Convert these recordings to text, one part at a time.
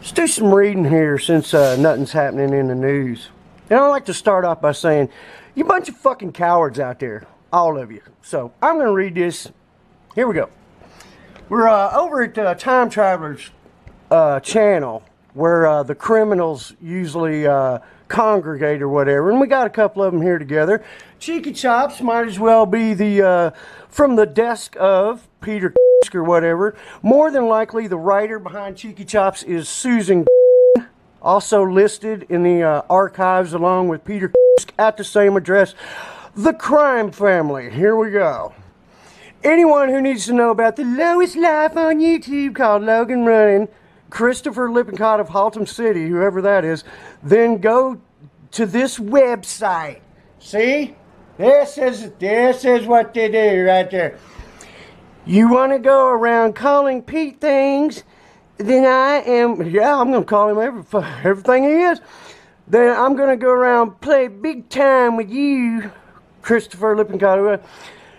Let's do some reading here since nothing's happening in the news. And I'd like to start off by saying, you bunch of fucking cowards out there, all of you. So I'm going to read this. Here we go. We're over at Time Traveler's channel where the criminals usually congregate or whatever. And we got a couple of them here together. Cheeky Chops might as well be the from the desk of Peter or whatever. More than likely the writer behind Cheeky Chops is Susan, also listed in the archives along with Peter at the same address. The Crime Family. Here we go. Anyone who needs to know about the lowest life on YouTube called Logan Running, Christopher Lippincott of Haltom City, whoever that is, then go to this website. See? This is what they do right there. You want to go around calling Pete things, then I'm going to call him everything he is. Then I'm going to go around play big time with you, Christopher Lippincott.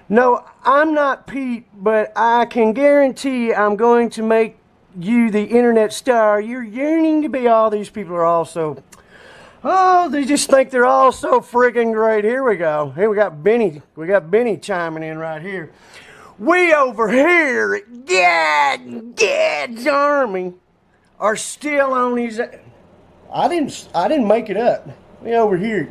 No, I'm not Pete, but I can guarantee I'm going to make you the internet star you're yearning to be. All these people are also, oh, they just think they're all so friggin' great. Here we go. Here we got Benny. We got Benny chiming in right here. We over here at Gad's Army are still on these. I didn't make it up. We over here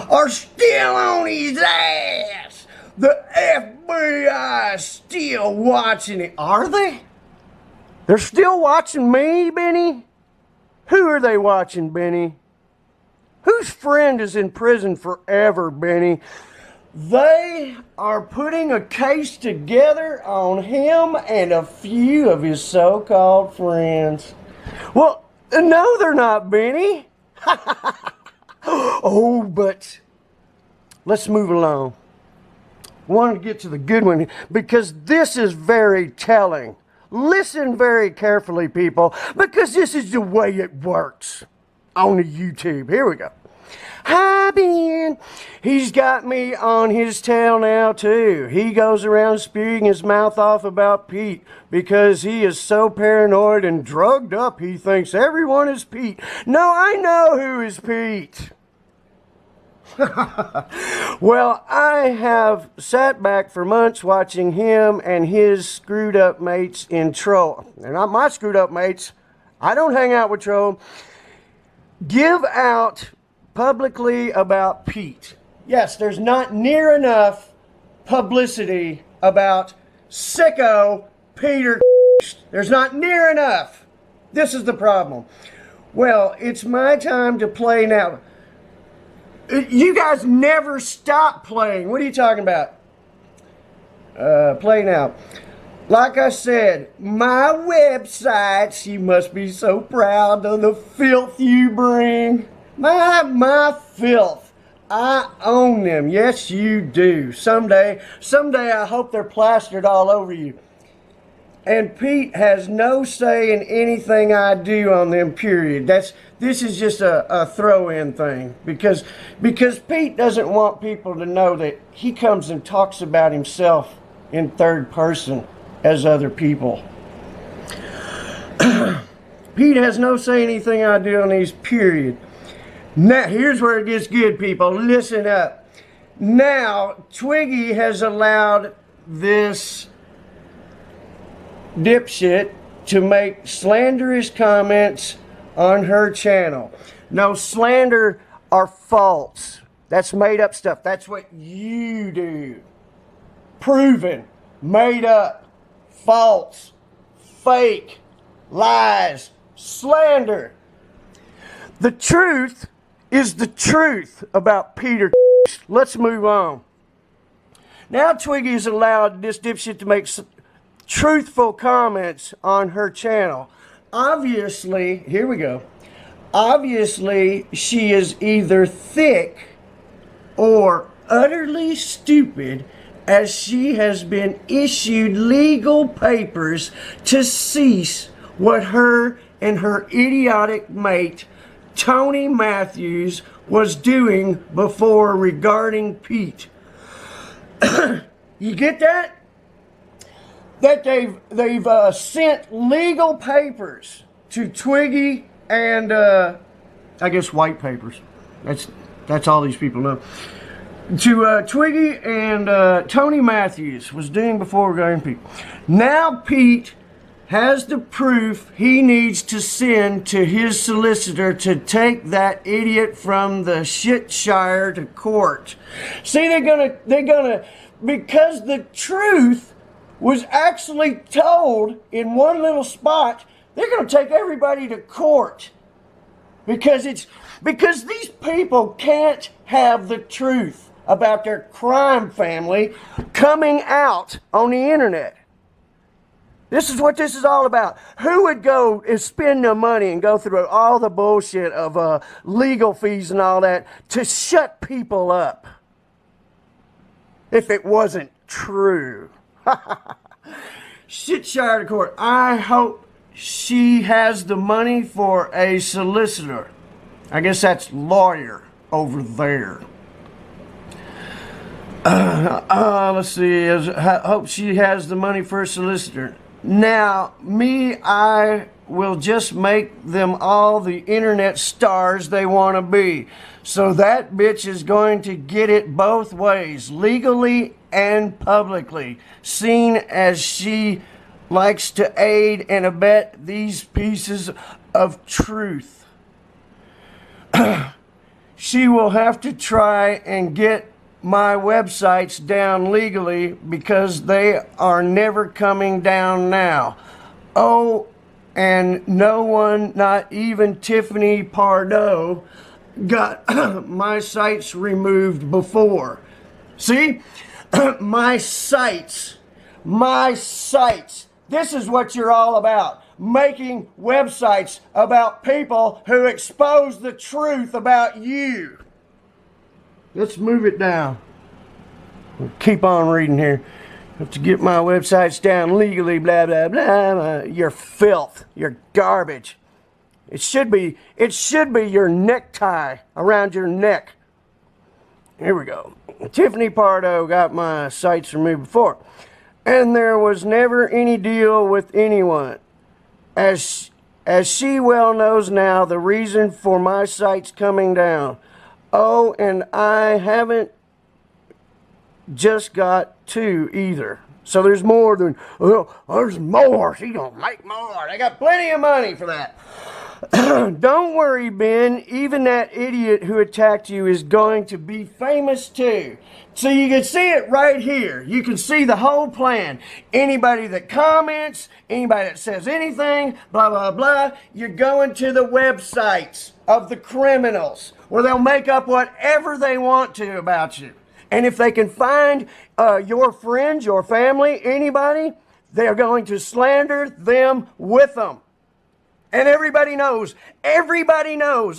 are still on his ass. The FBI is still watching it. Are they? They're still watching me, Benny? Who are they watching, Benny? Whose friend is in prison forever, Benny? They are putting a case together on him and a few of his so-called friends. Well, no, they're not, Benny. Oh, but let's move along. I wanted to get to the good one because this is very telling. Listen very carefully, people, because this is the way it works on the YouTube. Here we go. Hi, Ben. He's got me on his tail now, too. He goes around spewing his mouth off about Pete because he is so paranoid and drugged up he thinks everyone is Pete. No, I know who is Pete. Well, I have sat back for months watching him and his screwed up mates in troll. They're not my screwed up mates. I don't hang out with troll. Give out publicly about Pete. Yes, there's not near enough publicity about sicko Peter. There's not near enough. This is the problem. Well, it's my time to play now. You guys never stop playing. What are you talking about? Play now. Like I said, my websites, you must be so proud of the filth you bring. My filth. I own them. Yes, you do. Someday I hope they're plastered all over you. And Pete has no say in anything I do on them, period. This is just a throw-in thing. Because Pete doesn't want people to know that he comes and talks about himself in third person as other people. Pete has no say in anything I do on these, period. Now, here's where it gets good, people. Listen up. Now, Twiggy has allowed this dipshit to make slanderous comments on her channel. No, slander are false. That's made up stuff. That's what you do. Proven, made up, false, fake, lies, slander. The truth is the truth about Peter. Let's move on. Now Twiggy's allowed this dipshit to make truthful comments on her channel. Obviously, here we go. Obviously, she is either thick or utterly stupid, as she has been issued legal papers to cease what her and her idiotic mate Tony Matthews was doing before regarding Pete. You get that? that they've sent legal papers to Twiggy and I guess white papers. That's all these people know. To Twiggy and Tony Matthews was doing before regarding Pete. Now Pete has the proof he needs to send to his solicitor to take that idiot from the shitshire to court. See, they're gonna, because the truth was actually told in one little spot, they're gonna take everybody to court. Because these people can't have the truth about their crime family coming out on the internet. This is what this is all about. Who would go and spend their money and go through all the bullshit of legal fees and all that to shut people up if it wasn't true? Shitshire to court. I hope she has the money for a solicitor. I guess that's lawyer over there. Let's see. I hope she has the money for a solicitor. Now, I will just make them all the internet stars they want to be. So that bitch is going to get it both ways, legally and publicly, seen as she likes to aid and abet these pieces of truth. She will have to try and get my websites down legally because they are never coming down now. Oh, and no one, not even Tiffany Pardo, got my sites removed before. See? My sites. This is what you're all about. Making websites about people who expose the truth about you. Let's move it down. We'll keep on reading here. Have to get my websites down legally, blah, blah, blah. You're filth. You're garbage. It should be your necktie around your neck. Here we go. Tiffany Pardo got my sites removed before. And there was never any deal with anyone. As she well knows now, the reason for my sites coming down. Oh, and I haven't just got two either. So there's more than, oh, there's more. She's going to make more. They got plenty of money for that. Don't worry, Ben. Even that idiot who attacked you is going to be famous too. So you can see it right here. You can see the whole plan. Anybody that comments, anybody that says anything, blah, blah, blah, you're going to the websites of the criminals where they'll make up whatever they want to about you. And if they can find your friends, your family, anybody, they're going to slander them with them. And everybody knows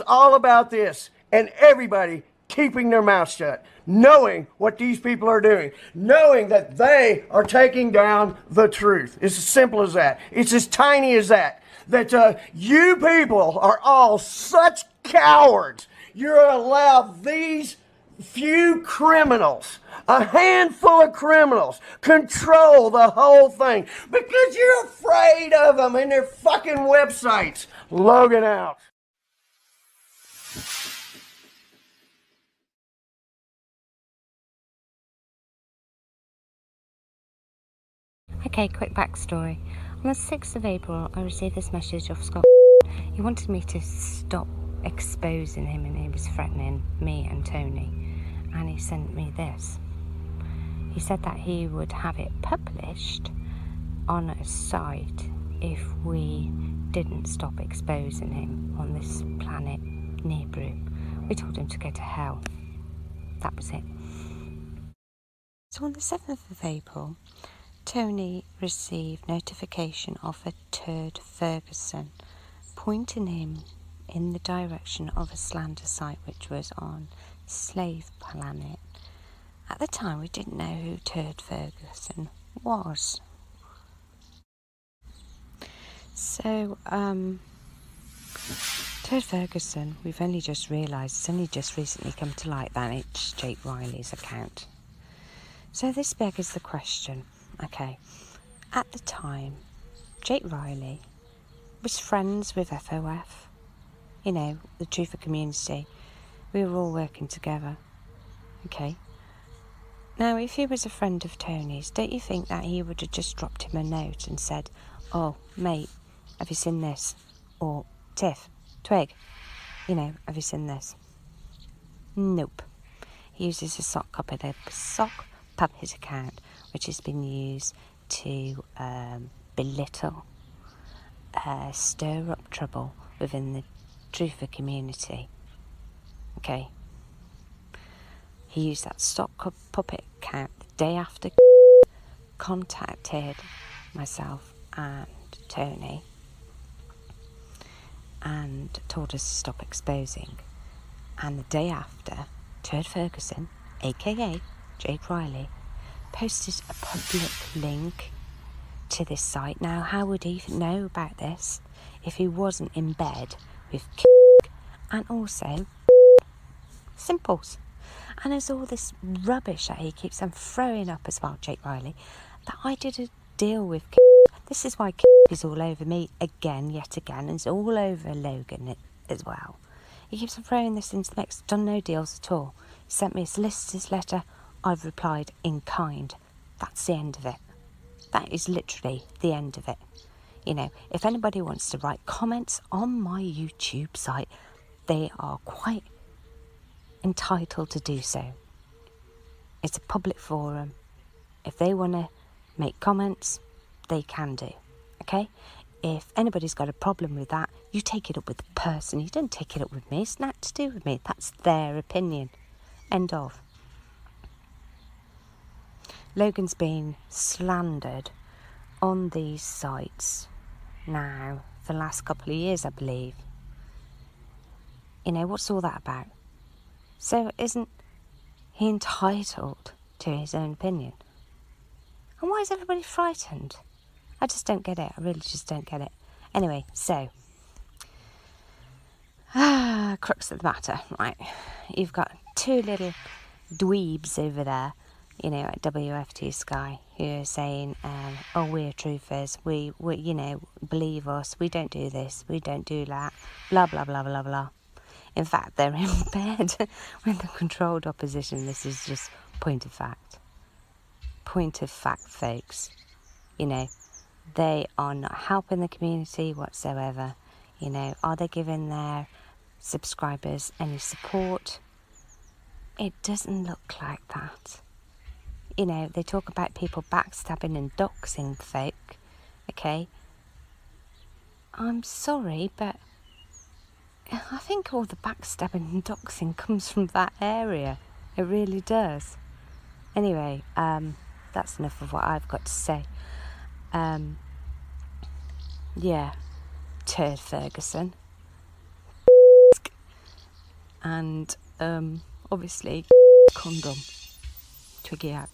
all about this. And everybody keeping their mouth shut, knowing what these people are doing, knowing that they are taking down the truth. It's as simple as that. It's as tiny as that. That you people are all such cowards. You're allowed these few criminals, a handful of criminals, control the whole thing because you're afraid of them and their fucking websites. Logan out. Okay, quick backstory. On the 6th of April, I received this message off Scott. He wanted me to stop exposing him and he was threatening me and Tony. And he sent me this. He said that he would have it published on a site if we didn't stop exposing him on this planet Nibiru. We told him to go to hell. That was it. So on the 7th of April, Tony received notification of a turd Ferguson pointing him in the direction of a slander site which was on Slave Planet. At the time we didn't know who Turd Ferguson was. So Turd Ferguson, we've only just realised, it's only just recently come to light that it's Jake Riley's account. So this beggars the question, okay, At the time, Jake Riley was friends with FOF, you know, the Truther community. We were all working together, okay? Now, if he was a friend of Tony's, don't you think that he would have just dropped him a note and said, oh, mate, have you seen this? Or, Tiff, Twig, you know, have you seen this? Nope. He uses a sock puppet account, which has been used to belittle, stir up trouble within the Truther community. Okay. He used that stock puppet account the day after contacted myself and Tony and told us to stop exposing. And the day after, Turd Ferguson, aka Jake Riley, posted a public link to this site. Now, how would he even know about this if he wasn't in bed with and also Simples? And there's all this rubbish that he keeps on throwing up as well, Jake Riley, that I did a deal with. This is why is all over me again, yet again, and it's all over Logan as well. He keeps on throwing this into the mix. Done no deals at all. He sent me a solicitor's letter. I've replied in kind. That's the end of it. That is literally the end of it. You know, if anybody wants to write comments on my YouTube site, they are quite entitled to do so. It's a public forum. If they want to make comments, they can do. Okay? If anybody's got a problem with that, you take it up with the person. You don't take it up with me. It's not to do with me. That's their opinion. End of. Logan's been slandered on these sites now for the last couple of years, I believe. You know, what's all that about? So isn't he entitled to his own opinion? And why is everybody frightened? I just don't get it. I really just don't get it. Anyway, so crux of the matter, right? You've got two little dweebs over there, you know, at WFT Sky, who are saying, oh, we're truthers, we, you know, believe us, we don't do this, we don't do that, blah, blah, blah, blah, blah. In fact, they're in bed with the controlled opposition. This is just point of fact. Point of fact, folks. You know, they are not helping the community whatsoever. You know, are they giving their subscribers any support? It doesn't look like that. You know, they talk about people backstabbing and doxing folk. Okay? I'm sorry, but I think all the backstabbing and doxing comes from that area. It really does. Anyway, that's enough of what I've got to say. Yeah, Turd Ferguson. And, obviously, condom. Twiggy out.